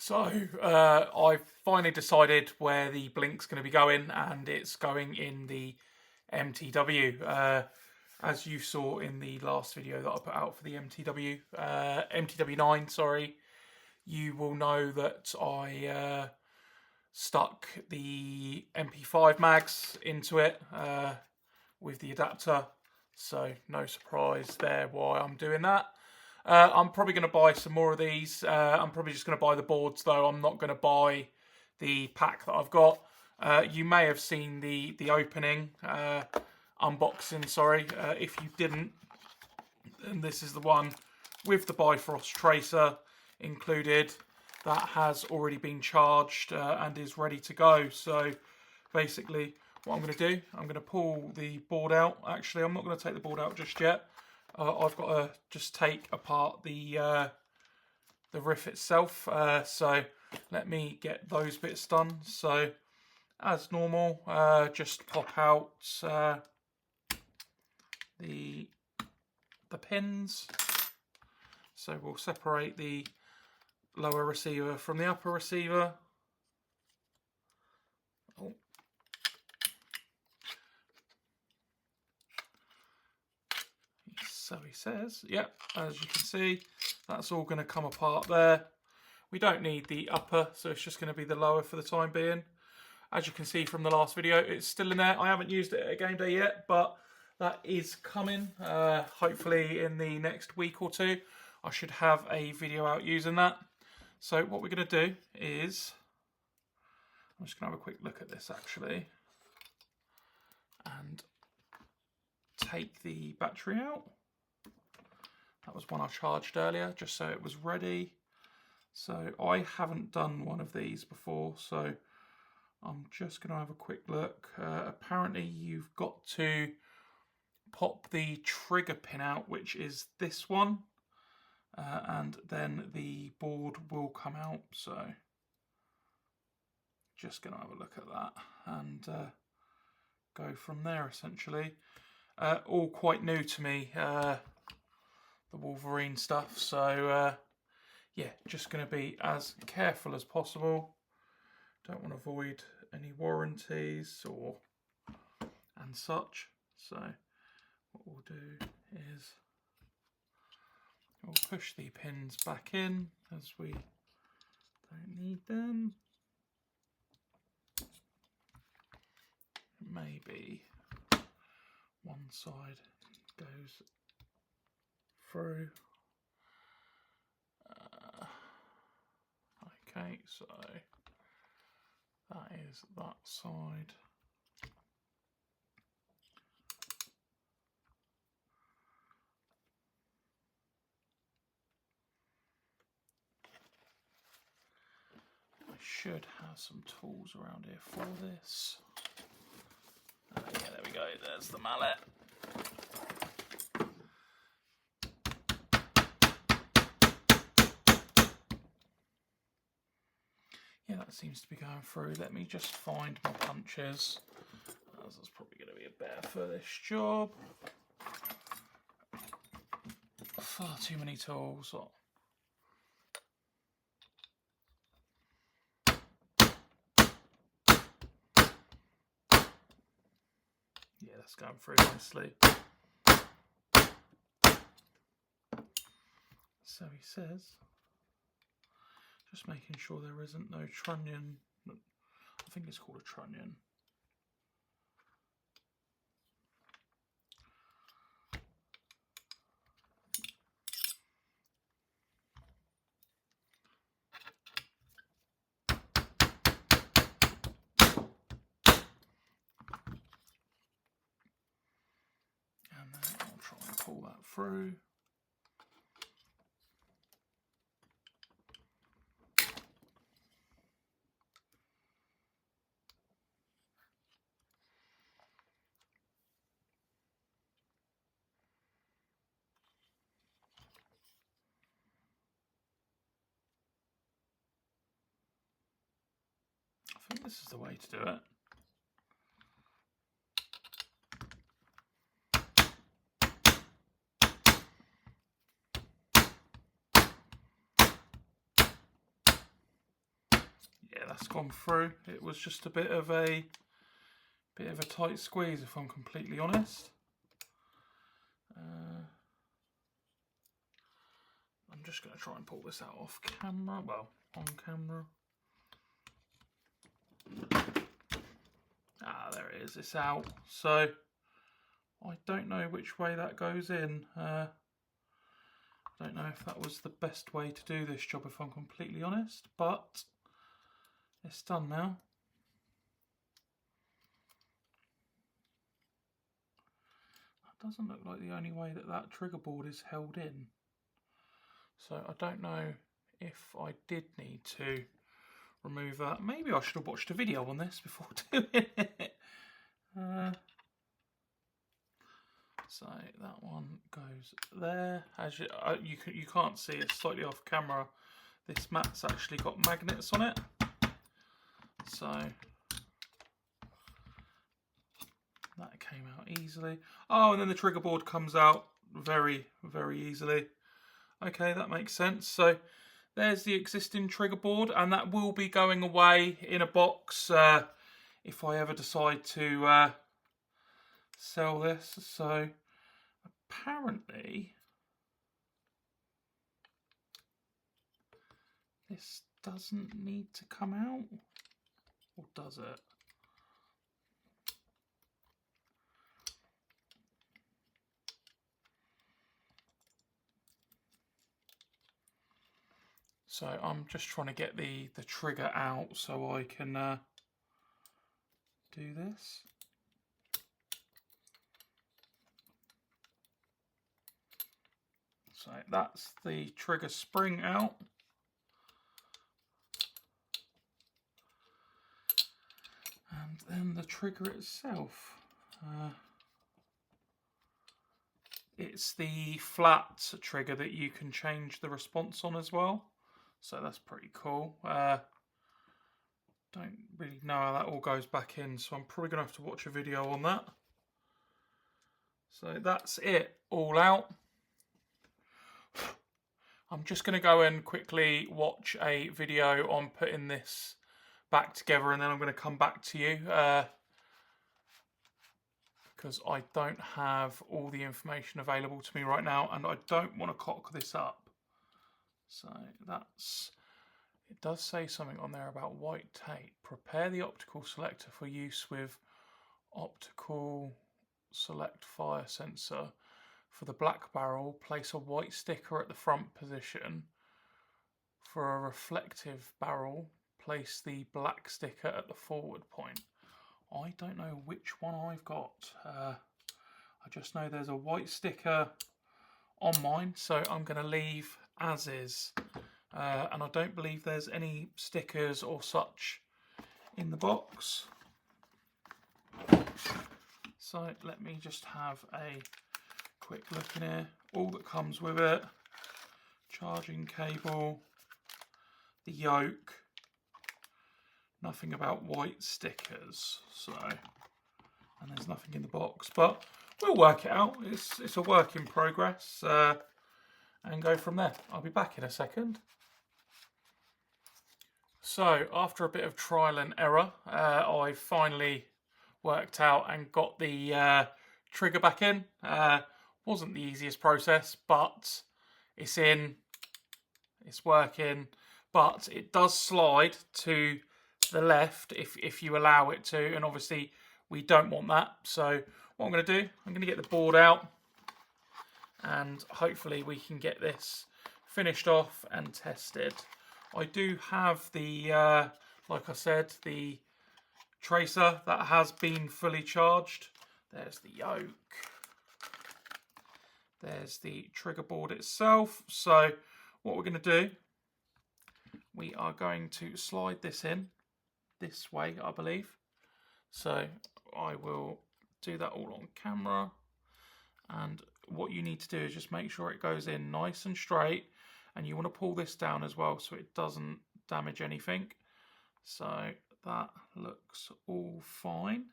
So I've finally decided where the Blinc's going to be going, and it's going in the MTW. As you saw in the last video that I put out for the MTW-9, sorry, you will know that I stuck the MP5 mags into it with the adapter, so no surprise there why I'm doing that. I'm probably going to buy some more of these. I'm probably just going to buy the boards though. I'm not going to buy the pack that I've got. You may have seen the opening unboxing, sorry. If you didn't, then this is the one with the Bifrost tracer included that has already been charged and is ready to go. So basically what I'm going to do, I'm going to pull the board out. Actually, I'm not going to take the board out just yet. I've got to just take apart the riff itself. So let me get those bits done. So as normal, just pop out the pins. So we'll separate the lower receiver from the upper receiver. Oh. So he says, yep, as you can see, that's all going to come apart there. We don't need the upper, so it's just going to be the lower for the time being. As you can see from the last video, it's still in there. I haven't used it at game day yet, but that is coming. Hopefully in the next week or two, I should have a video out using that. So what we're going to do is, I'm just going to have a quick look at this actually, and take the battery out. That was one I charged earlier, just so it was ready. So I haven't done one of these before, so I'm just going to have a quick look. Apparently you've got to pop the trigger pin out, which is this one, and then the board will come out. So just going to have a look at that and go from there essentially. All quite new to me, the Wolverine stuff, so yeah, just going to be as careful as possible. Don't want to avoid any warranties or and such. So what we'll do is we'll push the pins back in as we don't need them. Maybe one side goes through. Okay, so that is that side. I should have some tools around here for this. Yeah, there we go, there's the mallet. Yeah, that seems to be going through. Let me just find my punches, as that's probably going to be better for this job. Far too many tools. Oh. Yeah, that's going through nicely. So he says, just making sure there isn't no trunnion. I think it's called a trunnion. And then I'll try and pull that through. I think this is the way to do it. Yeah, that's gone through. It was just a bit of a tight squeeze, if I'm completely honest. I'm just going to try and pull this out off camera, well, on camera. Ah, there it is, it's out. So, I don't know which way that goes in. I don't know if that was the best way to do this job, if I'm completely honest, but it's done now. That doesn't look like the only way that that trigger board is held in. So I don't know if I did need to remove that. Maybe I should have watched a video on this before doing it. So that one goes there. As you can't see, it's slightly off camera. This mat's actually got magnets on it. So that came out easily. Oh, and then the trigger board comes out very, very easily. Okay, that makes sense. So there's the existing trigger board, and that will be going away in a box if I ever decide to sell this. So apparently this doesn't need to come out, or does it? So I'm just trying to get the trigger out so I can do this. So that's the trigger spring out. And then the trigger itself. It's the flat trigger that you can change the response on as well. So that's pretty cool. Don't really know how that all goes back in, so I'm probably going to have to watch a video on that. So that's it, all out. I'm just going to go and quickly watch a video on putting this back together, and then I'm going to come back to you because I don't have all the information available to me right now, and I don't want to cock this up. So it does say something on there about white tape. Prepare the optical selector for use with optical select fire sensor. For the black barrel, place a white sticker at the front position. For a reflective barrel, place the black sticker at the forward point. I don't know which one I've got. I just know there's a white sticker on mine, so I'm going to leave as is. And I don't believe there's any stickers or such in the box. So let me just have a quick look in here. All that comes with it: charging cable, the yoke, nothing about white stickers. So, and there's nothing in the box, but we'll work it out. It's a work in progress, and go from there. I'll be back in a second. So after a bit of trial and error, I finally worked out and got the trigger back in. Wasn't the easiest process, but it's in, it's working, but it does slide to the left if you allow it to, and obviously we don't want that. So what I'm going to do, I'm going to get the board out, and hopefully we can get this finished off and tested. I do have the, like I said, the tracer that has been fully charged. There's the yoke. There's the trigger board itself. So what we're going to do, we are going to slide this in this way, I believe. So I will do that all on camera. And what you need to do is just make sure it goes in nice and straight. And you want to pull this down as well so it doesn't damage anything. So that looks all fine.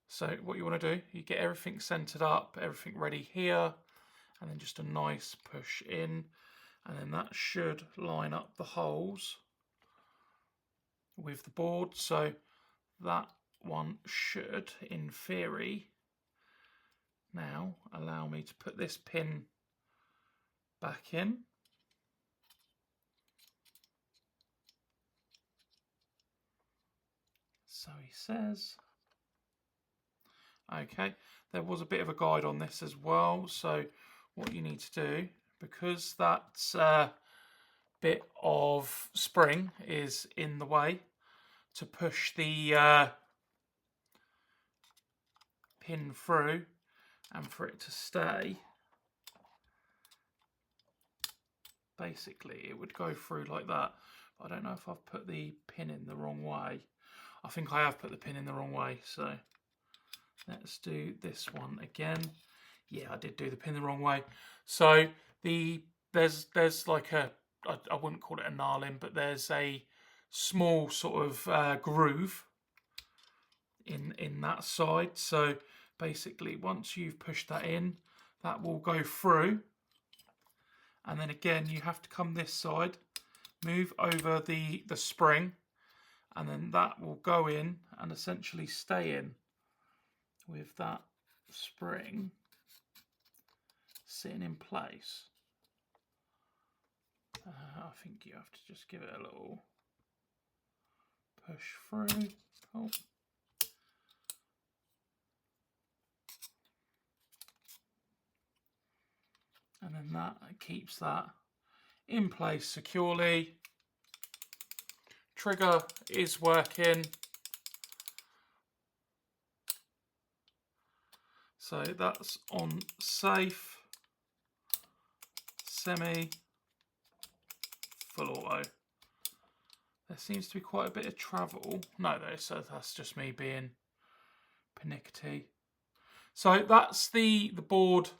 So what you want to do, you get everything centered up, everything ready here, and then just a nice push in. and then that should line up the holes with the board. So that one should, in theory, now allow me to put this pin back in. So he says. Okay, there was a bit of a guide on this as well. So what you need to do, because that bit of spring is in the way, to push the pin through and for it to stay, basically it would go through like that. I don't know if I've put the pin in the wrong way. I think I have put the pin in the wrong way, so let's do this one again. Yeah, I did do the pin the wrong way. So there's like a, I wouldn't call it a knurling, but there's a small sort of groove in that side. So basically, once you've pushed that in, that will go through. And then again, you have to come this side, move over the spring, and then that will go in and essentially stay in with that spring sitting in place. I think you have to just give it a little push through. Oh. And then that keeps that in place securely. Trigger is working. So that's on safe, semi, full auto. There seems to be quite a bit of travel. No, so that's just me being pernickety. So that's the board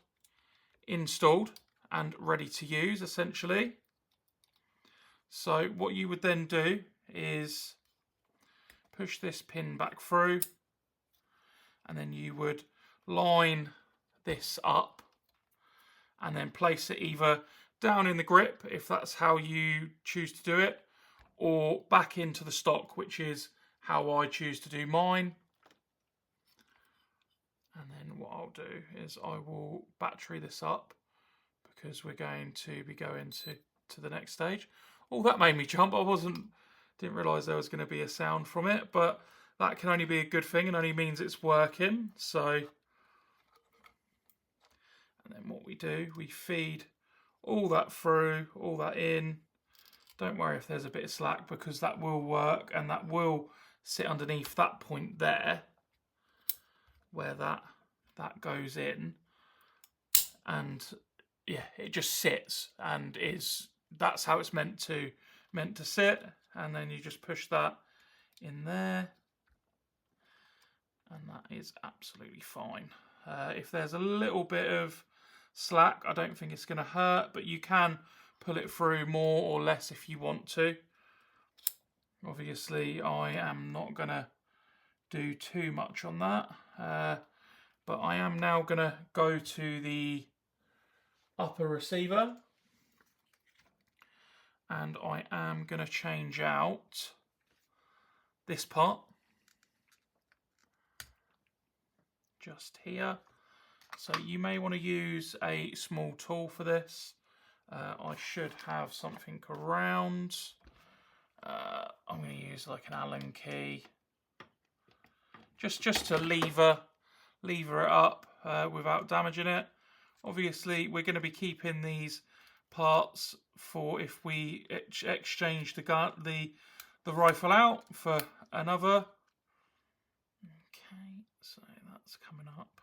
installed and ready to use, essentially. So what you would then do is push this pin back through, and then you would line this up and then place it either down in the grip, if that's how you choose to do it, or back into the stock, which is how I choose to do mine. And then what I'll do is I will battery this up, because we're going to be going to the next stage. Oh, that made me jump. Didn't realise there was going to be a sound from it, but that can only be a good thing and only means it's working. So, and then what we do, we feed all that through, all that in. Don't worry if there's a bit of slack, because that will work, and that will sit underneath that point there where that goes in. And yeah, it just sits and that's how it's meant to sit. And then you just push that in there, and that is absolutely fine. If there's a little bit of slack, I don't think it's going to hurt, but you can pull it through more or less if you want to. Obviously, I am not going to do too much on that, but I am now going to go to the upper receiver, and I am going to change out this part just here. So you may want to use a small tool for this. I should have something around. I'm going to use like an Allen key, just to lever it up without damaging it. Obviously, we're going to be keeping these parts for if we exchange the rifle out for another. Okay, so that's coming up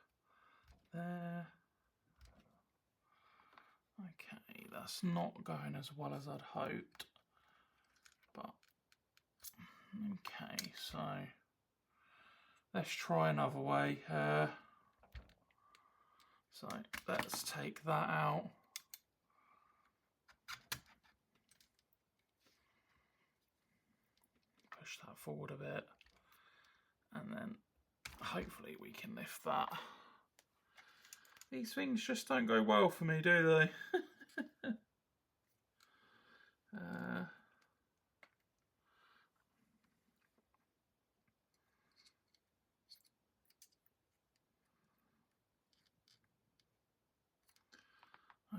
there. Okay, that's not going as well as I'd hoped, but okay, so let's try another way. So let's take that out. Push that forward a bit, and then hopefully we can lift that. These things just don't go well for me, do they?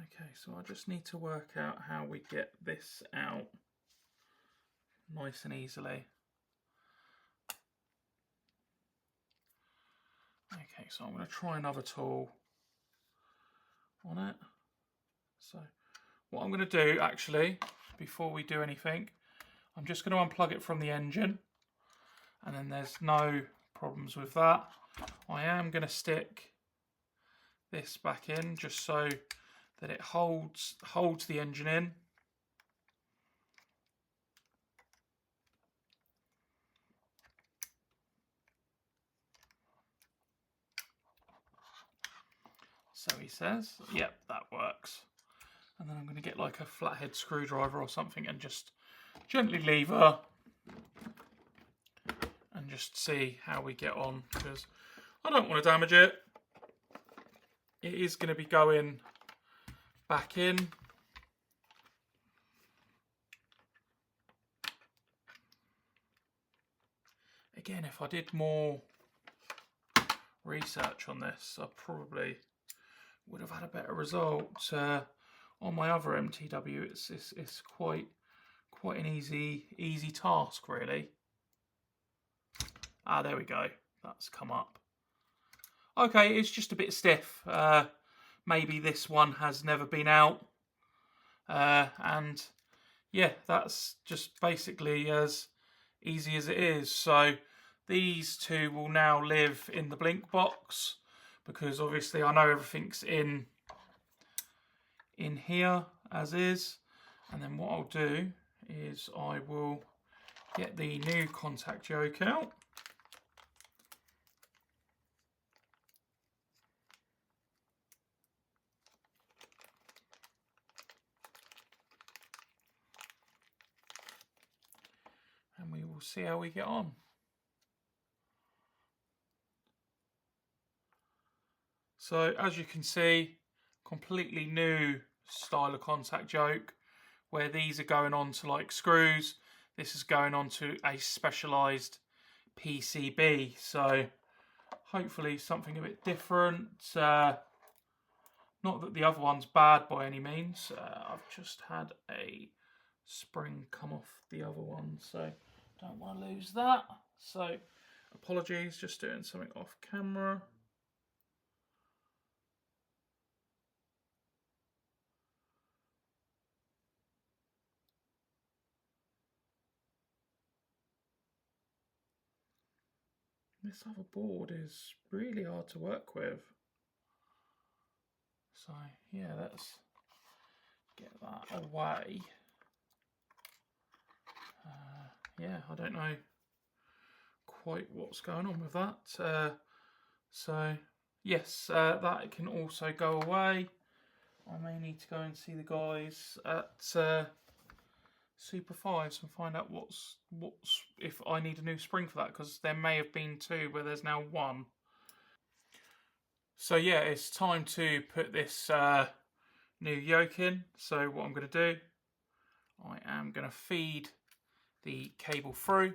Okay, so I just need to work out how we get this out nice and easily. Okay, so I'm going to try another tool on it. So what I'm going to do actually, before we do anything, I'm just going to unplug it from the engine, and then there's no problems with that. I am going to stick this back in just so that it holds the engine in. So he says, yep, that works. And then I'm going to get like a flathead screwdriver or something and just gently lever and just see how we get on, because I don't want to damage it. It is going to be going back in. Again, if I did more research on this, I probably would have had a better result. On my other MTW, it's quite an easy task, really. Ah, there we go. That's come up. Okay, it's just a bit stiff. Maybe this one has never been out. And yeah, that's just basically as easy as it is. So these two will now live in the Blinc box, because obviously I know everything's in here as is. And then what I'll do is I will get the new contact yoke out. And we will see how we get on. So as you can see, completely new style of contact yoke, where these are going on to like screws. This is going on to a specialised PCB. So hopefully something a bit different. Not that the other one's bad by any means. I've just had a spring come off the other one, so don't want to lose that. So apologies, just doing something off camera. This other board is really hard to work with. So yeah, let's get that away. Yeah, I don't know quite what's going on with that. So yes, that can also go away. I may need to go and see the guys at Super 5s and find out what's if I need a new spring for that, because there may have been two where there's now one. So yeah, it's time to put this new yoke in. So what I'm going to do, I am going to feed the cable through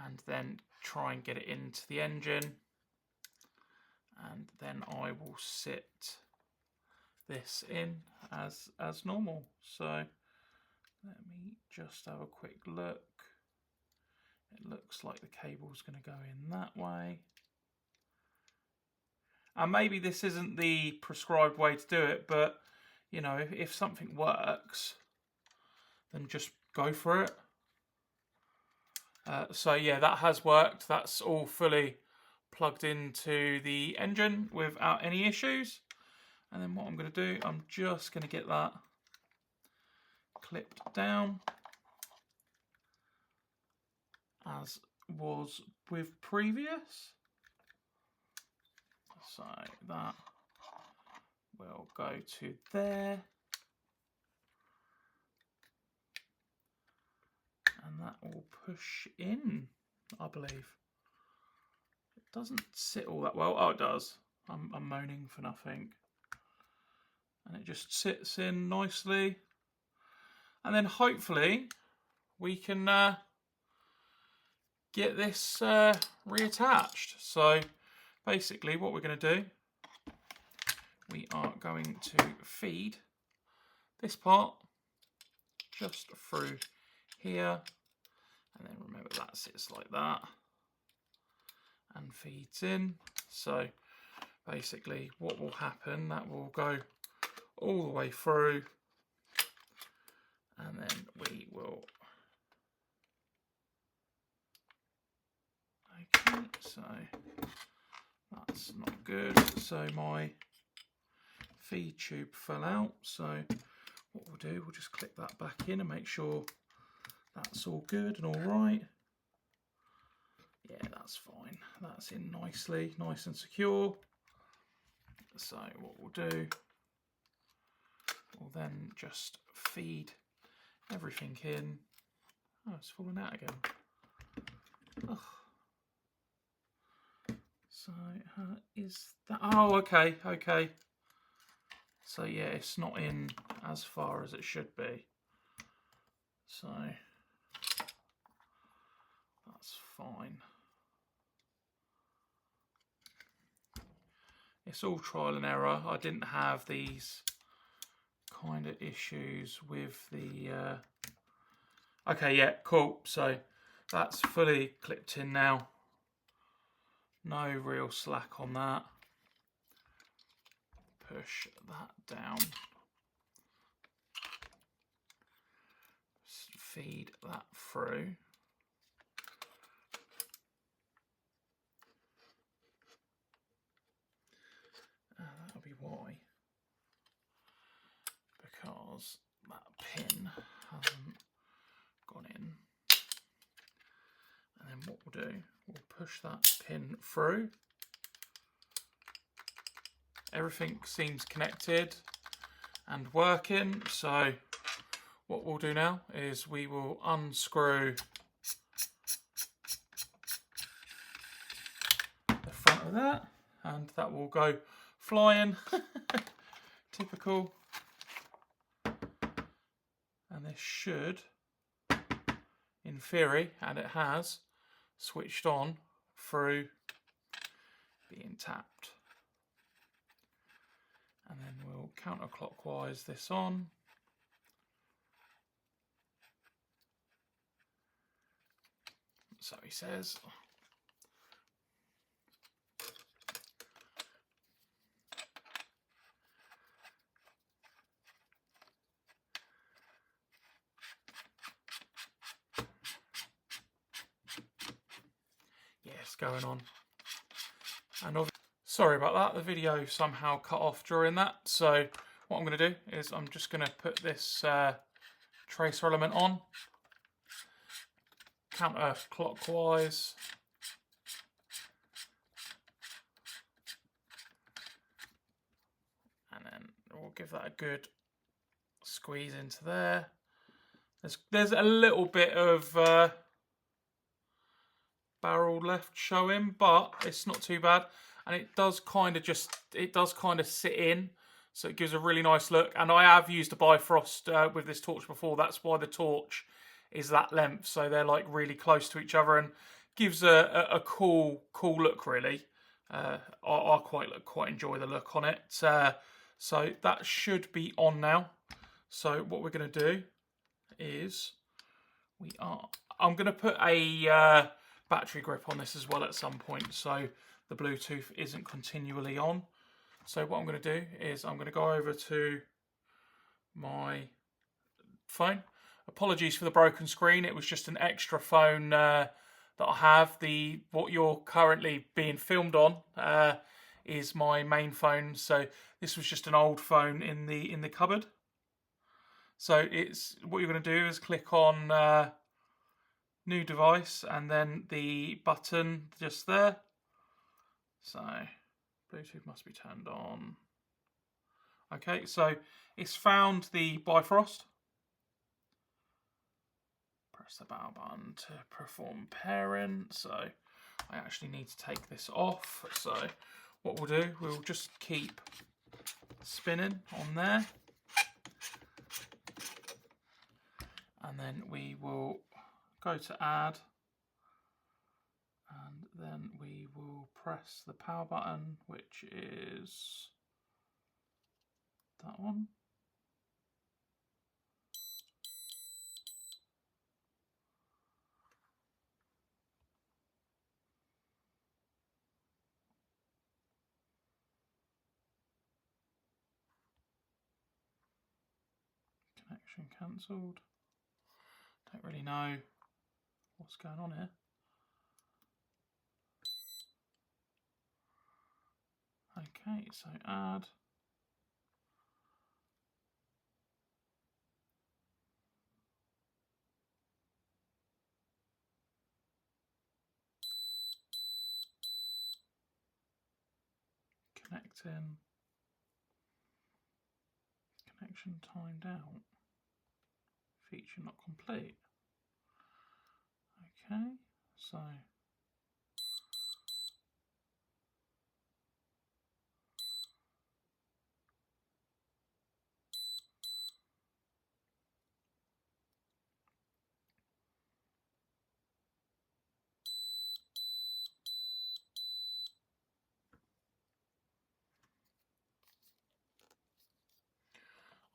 and then try and get it into the engine, and then I will sit this in as normal. So let me just have a quick look. It looks like the cable's going to go in that way. And maybe this isn't the prescribed way to do it, but you know, if something works, then just go for it. So yeah, that has worked. That's all fully plugged into the engine without any issues. And then what I'm going to do, I'm just going to get that clipped down as was with previous. So that will go to there. And that will push in, I believe. It doesn't sit all that well. Oh, it does. I'm moaning for nothing. And it just sits in nicely. And then hopefully we can get this reattached. So basically what we're going to do, we are going to feed this part just through here, and then remember that sits like that and feeds in. So basically what will happen, that will go all the way through, and then we will, okay, so that's not good. So my feed tube fell out, so what we'll do, we'll just click that back in and make sure that's all good and all right. Yeah, that's fine. That's in nicely, nice and secure. So what we'll do, we'll then just feed everything in. Oh, it's falling out again. Ugh. So is that, oh, okay, okay. So yeah, it's not in as far as it should be. So that's fine. It's all trial and error. I didn't have these kind of issues with the... Okay, yeah, cool. So that's fully clipped in now. No real slack on that. Push that down. Feed that through. That'll be why. Because that pin hasn't gone in. And then what we'll do, we'll push that pin through. Everything seems connected and working, so what we'll do now is we will unscrew the front of that, and that will go flying. Typical. And this should, in theory, and it has, switched on through being tapped. And then we'll counterclockwise this on. So he says. Yeah, it's going on. And obviously, sorry about that, the video somehow cut off during that. So what I'm going to do is I'm just going to put this tracer element on, counterclockwise, and then we'll give that a good squeeze into there. There's a little bit of barrel left showing, but it's not too bad, and it does kind of sit in, so it gives a really nice look. And I have used a Bifrost with this torch before. That's why the torch is that length, so they're like really close to each other and gives a cool look, really. I quite enjoy the look on it. So that should be on now. So what we're going to do is I'm going to put a battery grip on this as well at some point, so the Bluetooth isn't continually on. So what I'm going to do is I'm going to go over to my phone. Apologies for the broken screen. It was just an extra phone that I have. What you're currently being filmed on is my main phone. So this was just an old phone in the cupboard. So what you're going to do is click on new device and then the button just there. So Bluetooth must be turned on. Okay, so it's found the Bifrost. Press the power button to perform pairing. So I actually need to take this off. So what we'll do, we'll just keep spinning on there. And then we will go to add. And then we will press the power button, which is that one. Connection cancelled. Don't really know what's going on here. Okay, so add. Connecting. Connection timed out. Feature not complete. Okay, so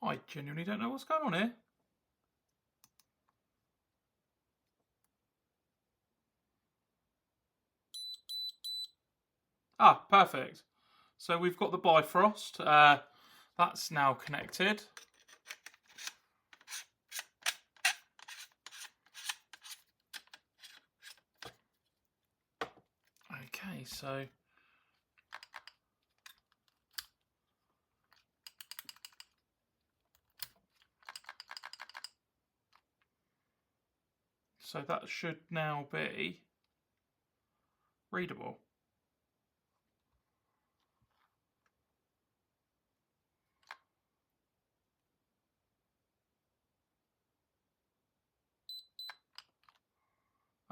I genuinely don't know what's going on here. Ah, perfect. So we've got the Bifrost. That's now connected. Okay, so that should now be readable.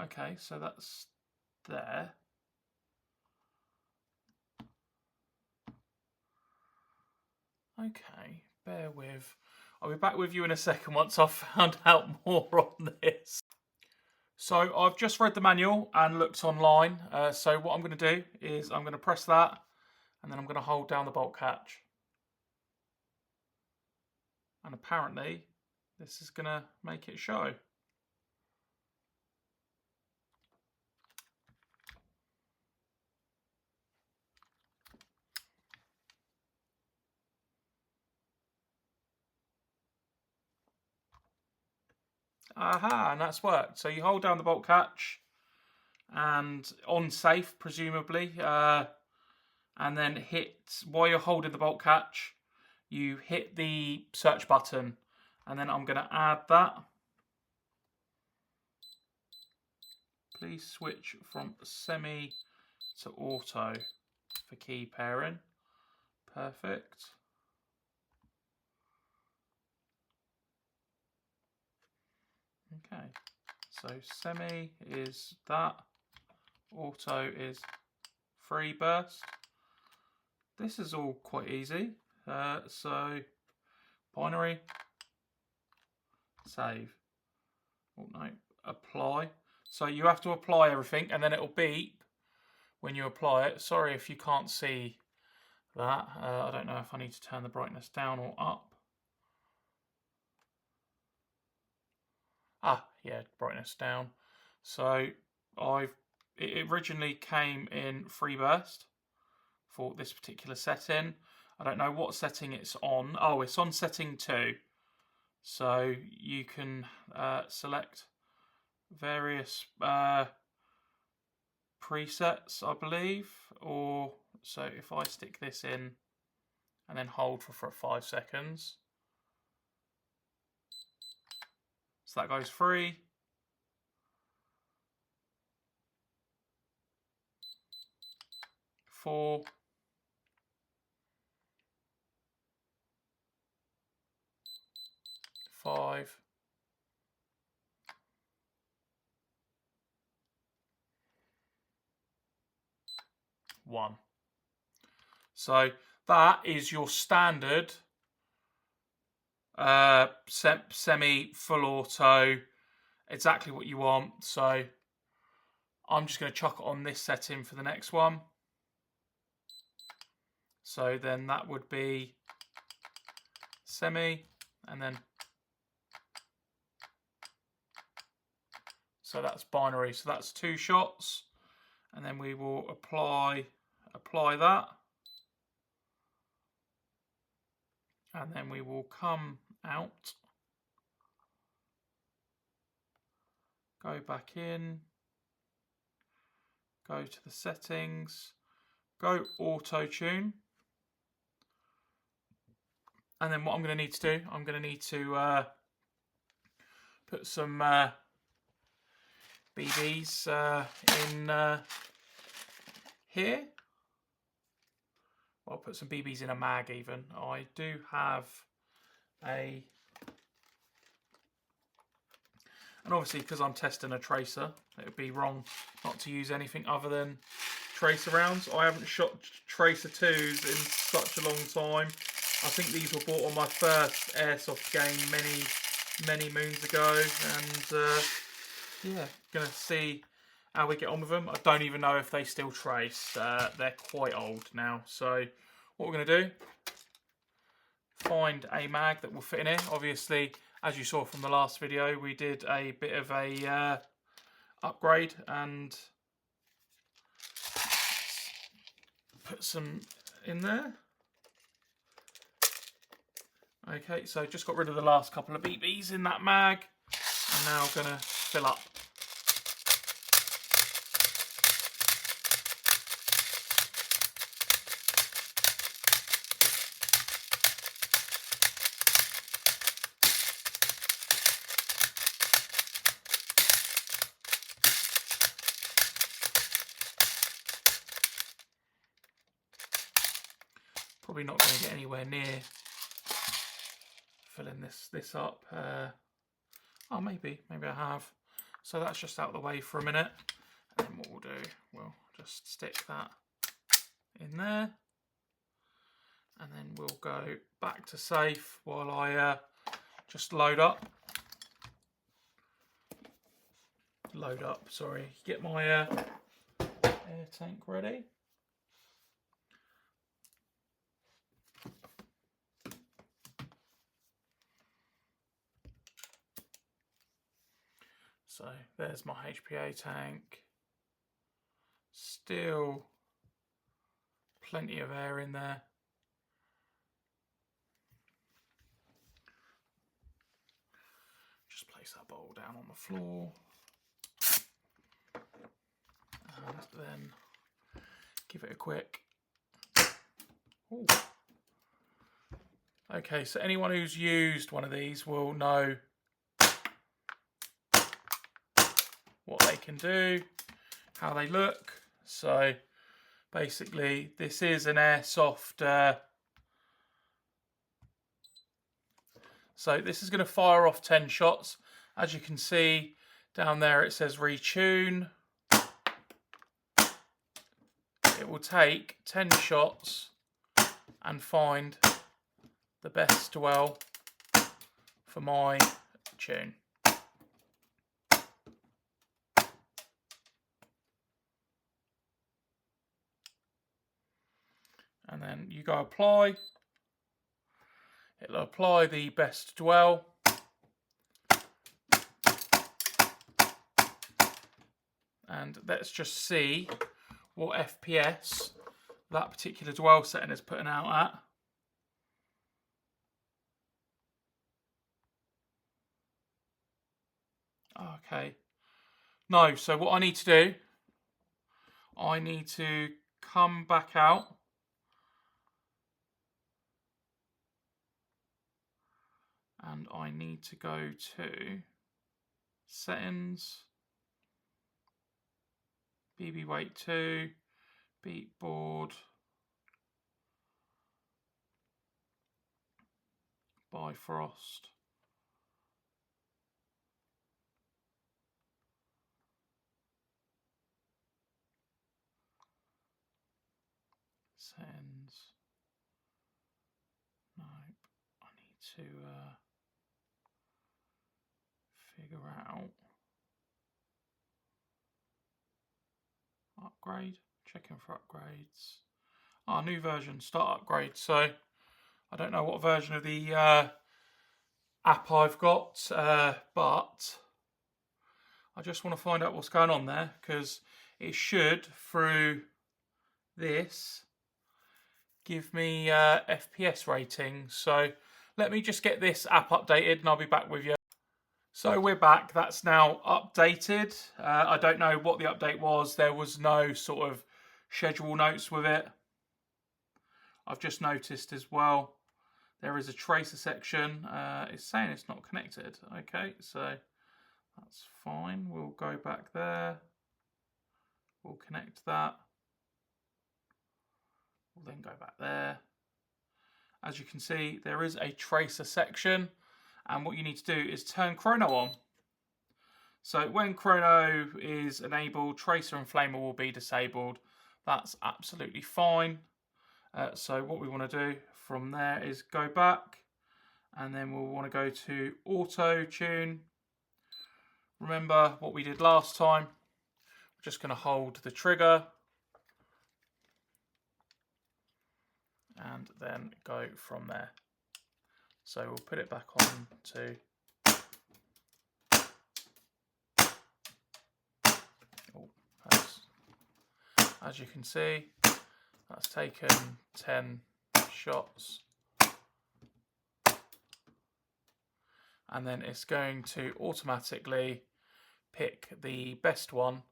Okay, so that's there. Okay, bear with. I'll be back with you in a second once I've found out more on this. So I've just read the manual and looked online. So what I'm going to do is I'm going to press that and then I'm going to hold down the bolt catch. And apparently this is going to make it show. Aha, and that's worked. So you hold down the bolt catch and on safe, presumably, and then hit, while you're holding the bolt catch, you hit the search button, and then I'm going to add that. Please switch from semi to auto for key pairing. Perfect. Okay, so semi is that, auto is free burst. This is all quite easy. So binary, save. Oh no, apply. So you have to apply everything and then it'll beep when you apply it. Sorry if you can't see that. I don't know if I need to turn the brightness down or up. Ah, yeah, brightness down. So it originally came in free burst for this particular setting. I don't know what setting it's on. Oh, it's on setting 2. So you can select various presets, I believe. Or so if I stick this in and then hold for 5 seconds. So that goes free. 4. 5. 1. So that is your standard semi full auto, exactly what you want. So I'm just going to chuck it on this setting for the next one. So then that would be semi, and then so that's binary. So that's 2 shots, and then we will apply that, and then we will come out, go back in, go to the settings, go auto tune, and then what I'm going to need to do, I'm going to need to put some BBs in here. I'll put some BBs in a mag even. I do have and obviously because I'm testing a tracer, it would be wrong not to use anything other than tracer rounds. I haven't shot tracer 2s in such a long time. I think these were bought on my first Airsoft game many moons ago, and yeah, gonna see how we get on with them. I don't even know if they still trace. They're quite old now. So what we're gonna do, find a mag that will fit in here. Obviously, as you saw from the last video, we did a bit of a upgrade and put some in there. Okay, so just got rid of the last couple of BBs in that mag, and now I'm gonna fill up. Probably not going to get anywhere near filling this up. Oh, maybe I have. So that's just out of the way for a minute. And then what we'll do, we'll just stick that in there. And then we'll go back to safe while I just load up, sorry. Get my air tank ready. So there's my HPA tank. Still plenty of air in there. Just place that bottle down on the floor. And then give it a quick. Ooh. Okay, so anyone who's used one of these will know what they can do, how they look. So basically this is an Airsoft, so this is going to fire off 10 shots. As you can see down there it says retune. It will take 10 shots and find the best dwell for my tune. And then you go apply. It'll apply the best dwell. And let's just see what FPS that particular dwell setting is putting out at. Okay. No, so what I need to do, I need to come back out. And I need to go to settings, BB weight 2, beat board, Bifrost, settings. Nope, I need to figure out upgrade, checking for upgrades. New version, start upgrade. So I don't know what version of the app I've got, but I just want to find out what's going on there, because it should, through this, give me FPS ratings. So let me just get this app updated and I'll be back with you. So we're back. That's now updated. I don't know what the update was. There was no sort of schedule notes with it. I've just noticed as well, there is a tracer section. It's saying it's not connected. Okay, so that's fine. We'll go back there. We'll connect that. We'll then go back there. As you can see, there is a tracer section, and what you need to do is turn chrono on. So when chrono is enabled, tracer and flamer will be disabled. That's absolutely fine. So what we want to do from there is go back, and then we'll want to go to auto tune. Remember what we did last time. We're just going to hold the trigger and then go from there. So we'll put it back on to as you can see, that's taken 10 shots, and then it's going to automatically pick the best one,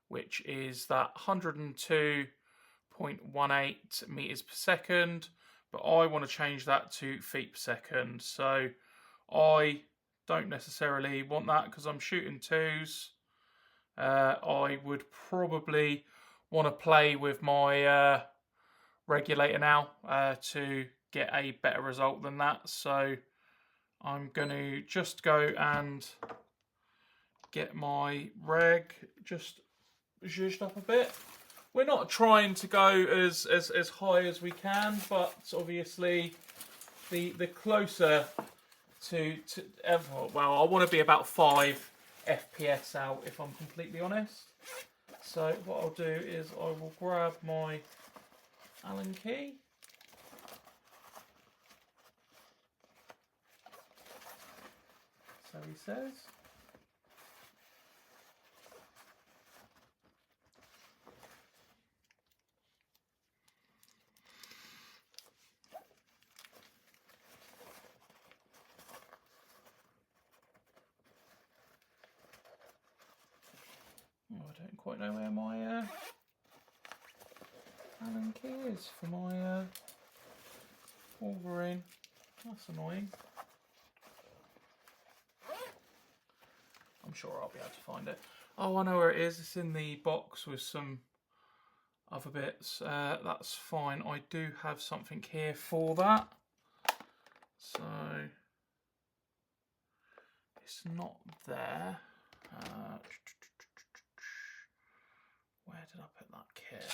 which is that 102.18 meters per second, but I want to change that to feet per second. So I don't necessarily want that because I'm shooting twos. I would probably want to play with my regulator now to get a better result than that. So I'm going to just go and get my reg just zhuzhed up a bit. We're not trying to go as high as we can, but obviously the closer to well, I want to be about 5 FPS out, if I'm completely honest. So what I'll do is I will grab my Allen key. So he says. Oh, I don't quite know where my Allen key is for my Wolverine. That's annoying. I'm sure I'll be able to find it. Oh, I know where it is. It's in the box with some other bits. That's fine. I do have something here for that. So it's not there. Where did I put that kit?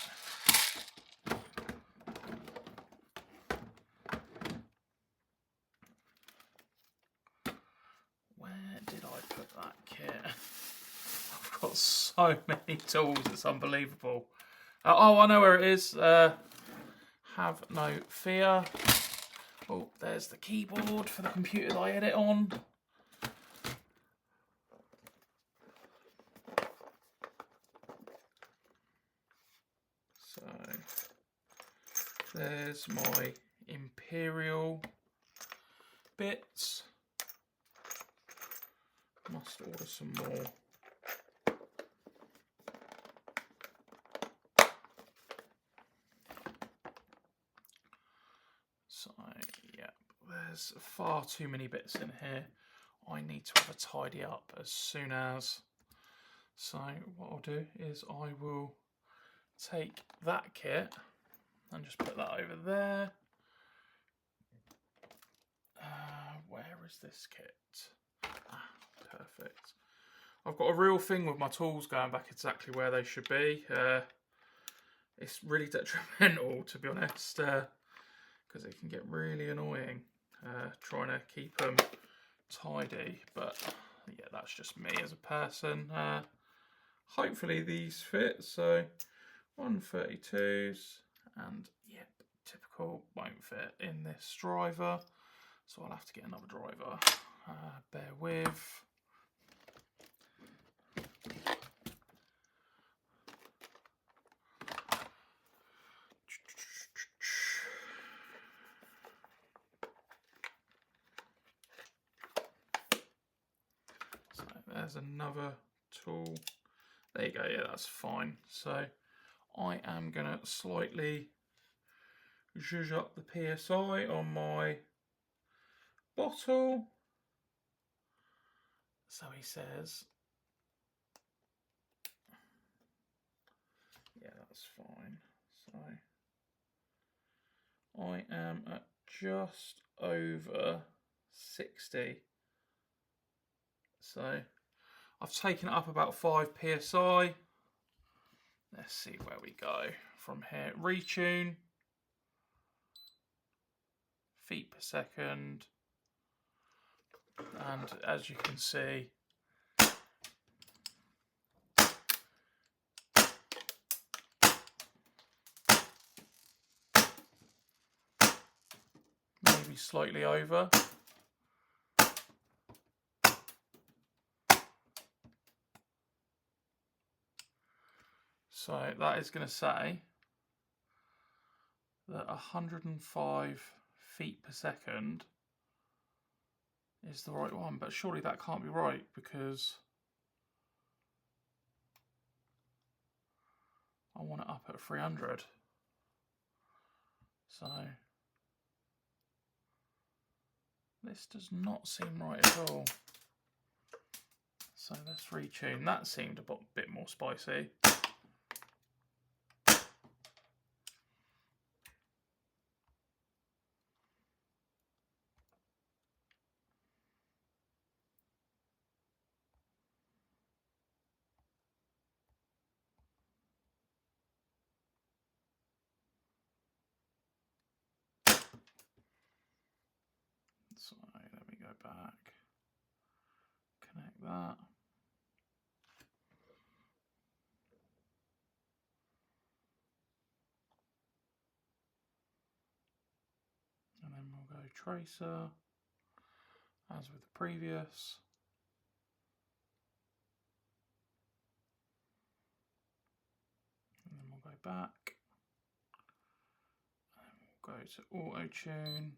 Where did I put that kit? I've got so many tools, it's unbelievable. Oh, I know where it is. Have no fear. Oh, there's the keyboard for the computer that I edit on. So there's my Imperial bits. Must order some more. So yeah, there's far too many bits in here. I need to have a tidy up as soon as. So what I'll do is I will take that kit and just put that over there. Where is this kit? Ah, perfect. I've got a real thing with my tools going back exactly where they should be. It's really detrimental, to be honest, because it can get really annoying trying to keep them tidy. But yeah, that's just me as a person. Hopefully these fit. So 132s and yep, typical, won't fit in this driver, so I'll have to get another driver. Bear with. So there's another tool. There you go, yeah, that's fine. So I am going to slightly zhuzh up the PSI on my bottle. So he says, yeah, that's fine. So I am at just over 60. So I've taken it up about 5 PSI. Let's see where we go from here. Retune. Feet per second. And as you can see, maybe slightly over. So that is going to say that 105 feet per second is the right one, but surely that can't be right because I want it up at 300. So this does not seem right at all. So let's retune. That seemed a bit more spicy. So let me go back, connect that. And then we'll go tracer, as with the previous. And then we'll go back. And we'll go to auto tune.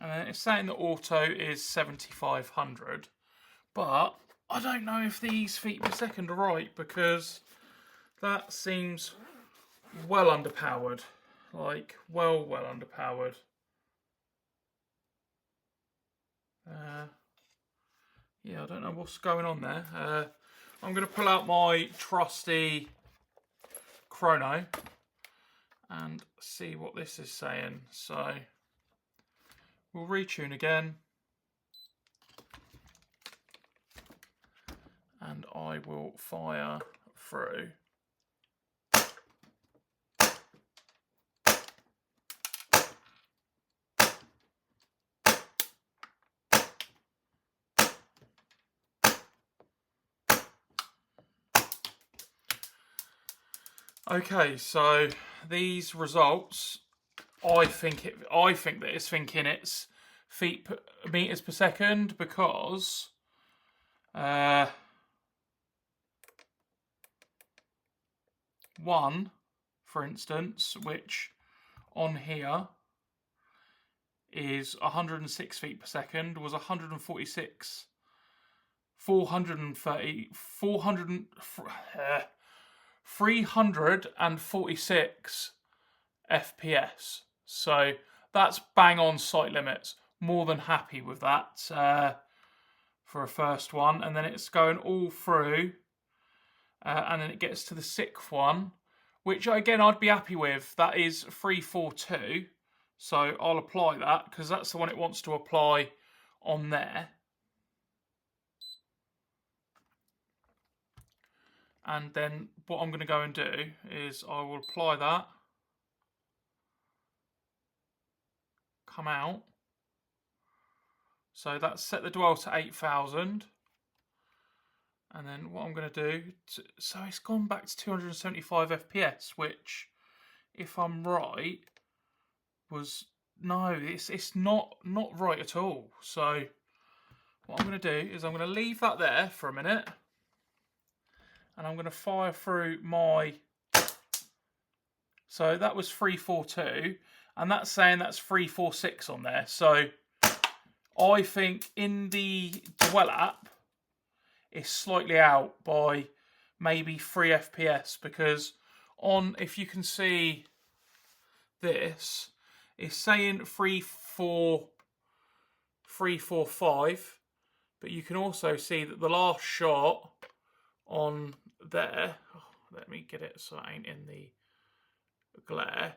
And then it's saying the auto is 7,500, but I don't know if these feet per second are right because that seems well underpowered, like well underpowered. Yeah, I don't know what's going on there. I'm going to pull out my trusty chrono and see what this is saying. So we'll retune again, and I will fire through. Okay, so these results, I think that it's thinking it's meters per second because one, for instance, which on here is 106 feet per second, was 146, 346 FPS. So that's bang on sight limits. More than happy with that for a first one. And then it's going all through. And then it gets to the sixth one, which again I'd be happy with. That is 342. So I'll apply that because that's the one it wants to apply on there. And then what I'm going to go and do is I will apply that, come out. So that's set the dwell to 8,000. And then what I'm going to do, so it's gone back to 275 FPS, which, if I'm right, was, no, it's not right at all. So what I'm going to do is I'm going to leave that there for a minute. And I'm going to fire through my, so that was 342, and that's saying that's 346 on there. So I think in the Dwell app, it's slightly out by maybe 3 FPS, because on, if you can see this, it's saying 345, but you can also see that the last shot on there, let me get it so it ain't in the glare,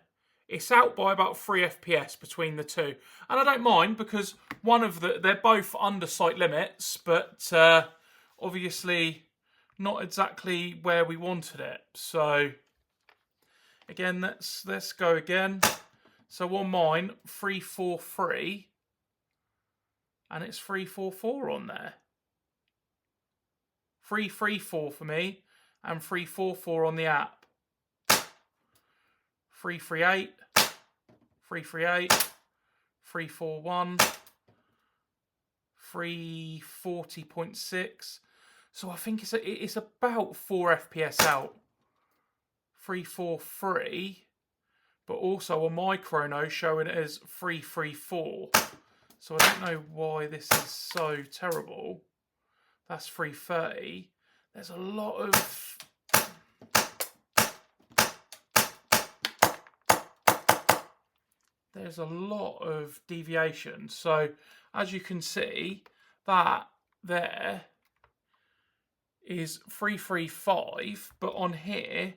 it's out by about 3 FPS between the two, and I don't mind, because one of they're both under sight limits, but obviously not exactly where we wanted it. So again, let's go again. So on mine, 343, and it's 344 on there. 334 for me, and 344 on the app. 338, 338, 341, 340.6. So I think it's about 4 FPS out. 343, but also on my chrono showing it as 334. So I don't know why this is so terrible. That's 330. There's a lot of deviation. So as you can see, that there is 335, but on here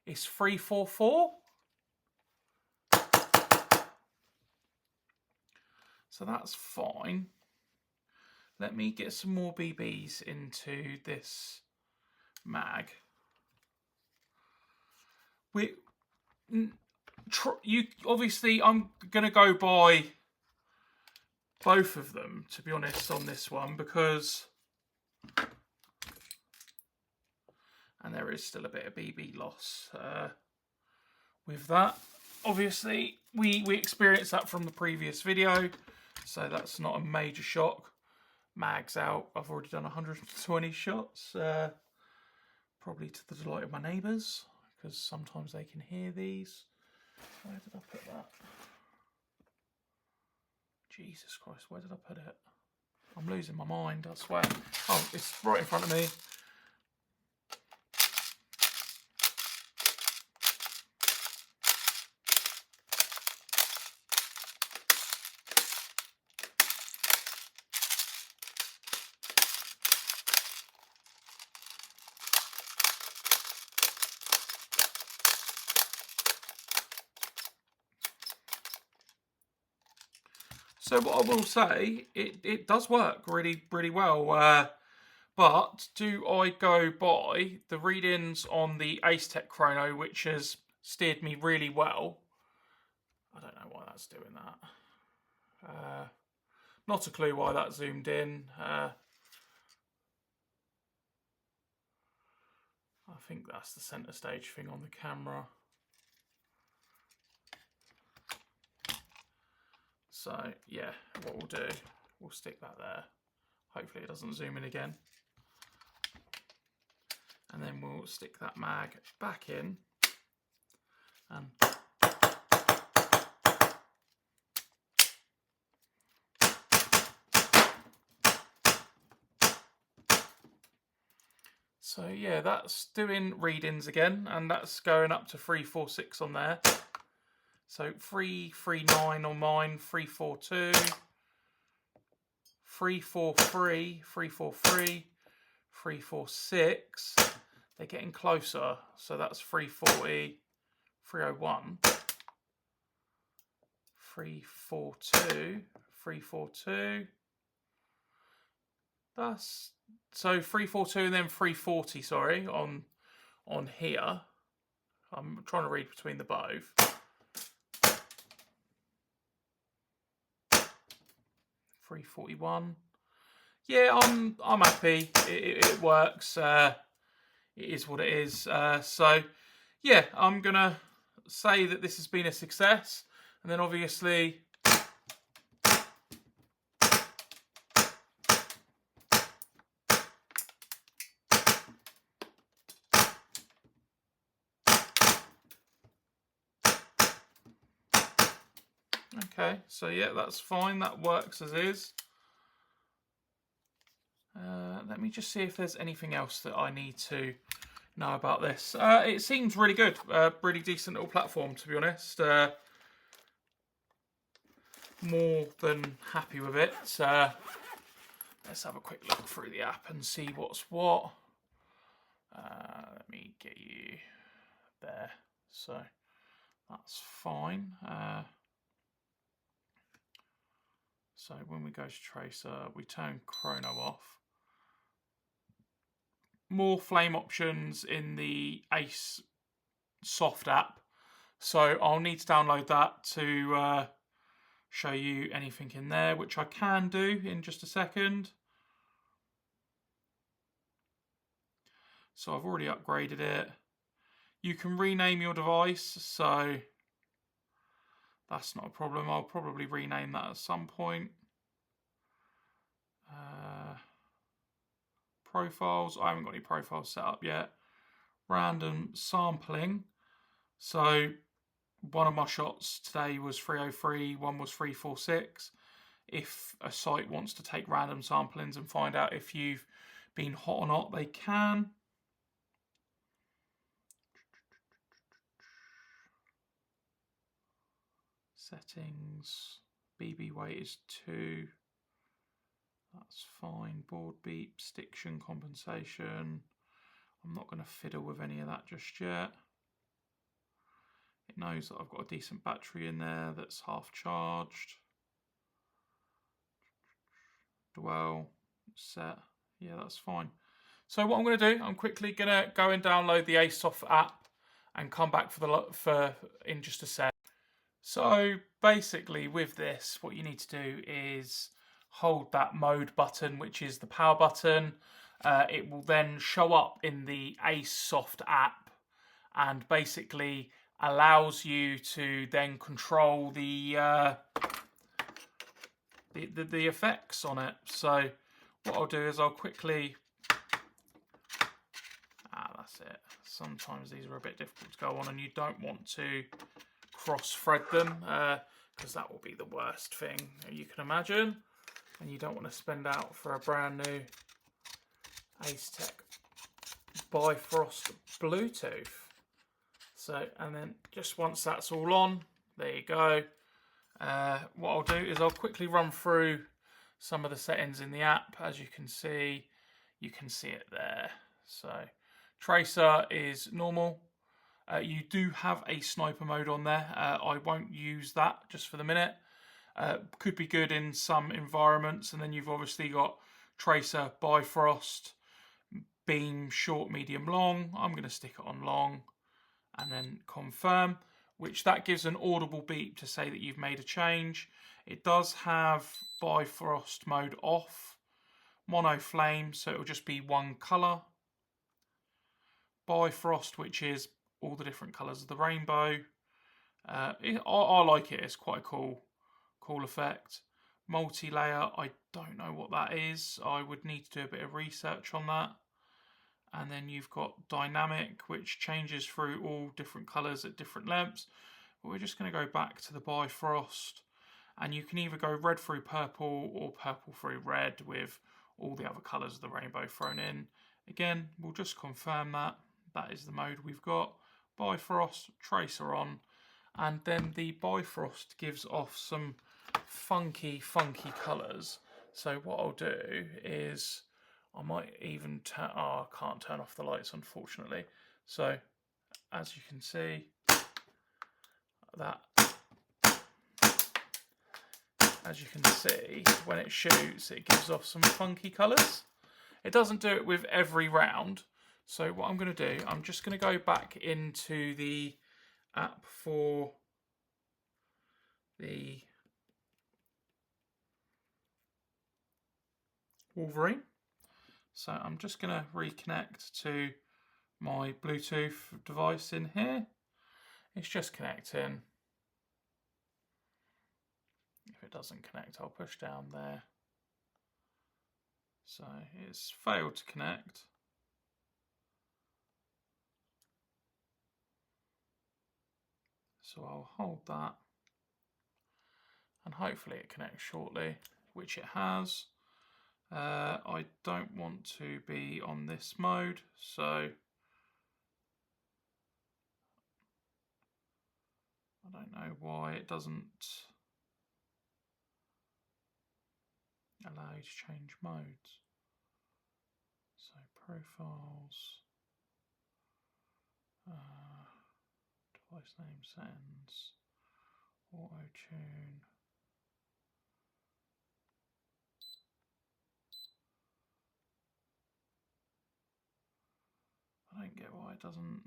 it's 344. So that's fine. Let me get some more BBs into this mag. Obviously, I'm going to go by both of them, to be honest, on this one, because, and there is still a bit of BB loss with that. Obviously, we experienced that from the previous video, so that's not a major shock. Mag's out. I've already done 120 shots, probably to the delight of my neighbours, because sometimes they can hear these. Where did I put that? Jesus Christ, where did I put it? I'm losing my mind, I swear. Oh, it's right in front of me. So what I will say, it does work really, really well. But do I go by the readings on the Ace Tech Chrono, which has steered me really well? I don't know why that's doing that. Not a clue why that zoomed in. I think that's the center stage thing on the camera. So yeah, what we'll do, we'll stick that there. Hopefully it doesn't zoom in again. And then we'll stick that mag back in. And so yeah, that's doing readings again, and that's going up to 346 on there. So 339 on mine, 342, 343, 343, 346. They're getting closer, so that's 340, 301, 342, 342. That's so 342 and then 340. Sorry, on on here, I'm trying to read between the both. 341. Yeah, I'm happy. It works. It is what it is. So yeah, I'm gonna say that this has been a success, and then obviously okay, so yeah, that's fine. That works as is. Let me just see if there's anything else that I need to know about this. It seems really good. Really decent little platform, to be honest. More than happy with it. Let's have a quick look through the app and see what's what. Let me get you there. So that's fine. So when we go to Tracer, we turn Chrono off. More flame options in the Airsoft app. So I'll need to download that to show you anything in there, which I can do in just a second. So I've already upgraded it. You can rename your device, so that's not a problem. I'll probably rename that at some point. Profiles, I haven't got any profiles set up yet. Random sampling. So one of my shots today was 303, one was 346. If a site wants to take random samplings and find out if you've been hot or not, they can. Settings, BB weight is 2. That's fine. Board beep, stiction compensation. I'm not going to fiddle with any of that just yet. It knows that I've got a decent battery in there that's half charged. Dwell, set. Yeah, that's fine. So what I'm going to do, I'm quickly going to go and download the Airsoft app and come back in just a sec. So basically with this, what you need to do is hold that mode button, which is the power button. It will then show up in the Airsoft app and basically allows you to then control the effects on it. So what I'll do is I'll quickly... that's it. Sometimes these are a bit difficult to go on and you don't want to cross-thread them because that will be the worst thing you can imagine. And you don't want to spend out for a brand new Airsoft Bifrost Bluetooth. So, and then just once that's all on, there you go. What I'll do is I'll quickly run through some of the settings in the app. As you can see it there. So, Tracer is normal. You do have a sniper mode on there. I won't use that just for the minute. Could be good in some environments. And then you've obviously got Tracer, Bifrost, Beam, Short, Medium, Long. I'm going to stick it on Long and then confirm, which that gives an audible beep to say that you've made a change. It does have Bifrost mode off, Mono Flame, so it'll just be one colour. Bifrost, which is all the different colours of the rainbow. I like it. It's quite a cool effect. Multi-layer, I don't know what that is. I would need to do a bit of research on that. And then you've got dynamic, which changes through all different colours at different lengths. But we're just going to go back to the Bifrost. And you can either go red through purple or purple through red with all the other colours of the rainbow thrown in. Again, we'll just confirm that. That is the mode we've got. Bifrost, Tracer on. And then the Bifrost gives off some funky colours. So what I'll do is I might even turn... Oh, I can't turn off the lights, unfortunately. So, as you can see, when it shoots, it gives off some funky colours. It doesn't do it with every round, So what I'm going to do, I'm just going to go back into the app for the Wolverine. So I'm just going to reconnect to my Bluetooth device in here. It's just connecting. If it doesn't connect, I'll push down there. So it's failed to connect. So I'll hold that and hopefully it connects shortly, which it has. I don't want to be on this mode, so I don't know why it doesn't allow you to change modes. So profiles, device name settings, auto tune. I don't get why it doesn't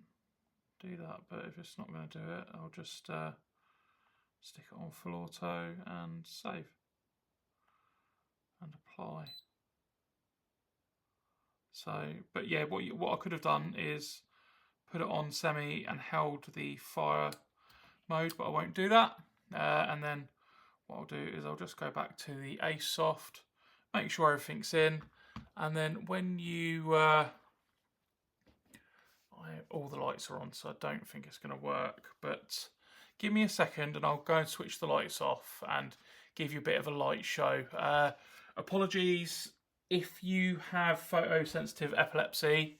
do that, but if it's not going to do it, I'll just stick it on full auto and save and apply. So, but yeah, what I could have done is put it on semi and held the fire mode, but I won't do that. And then what I'll do is I'll just go back to the Airsoft, make sure everything's in, and then when you all the lights are on, so I don't think it's going to work, but give me a second and I'll go and switch the lights off and give you a bit of a light show. Apologies if you have photosensitive epilepsy.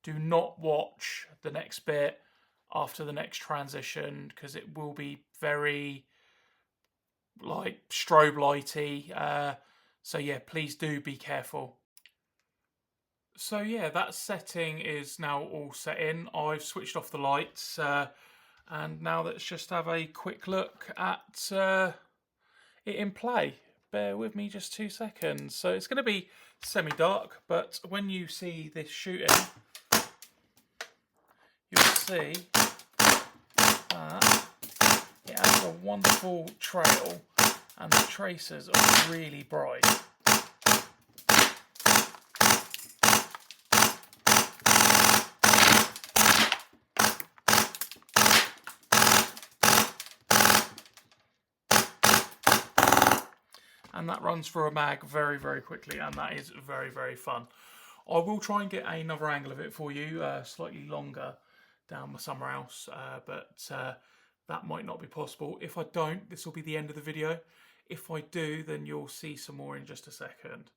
Do not watch the next bit after the next transition because it will be very like strobe lighty. So yeah, please do be careful. So yeah, that setting is now all set in. I've switched off the lights and now let's just have a quick look at it in play. Bear with me just 2 seconds. So it's going to be semi-dark, but when you see this shooting, you'll see that it has a wonderful trail and the tracers are really bright. And that runs through a mag very, very quickly, and that is very, very fun. I will try and get another angle of it for you, slightly longer down somewhere else, but that might not be possible. If I don't, this will be the end of the video. If I do, then you'll see some more in just a second.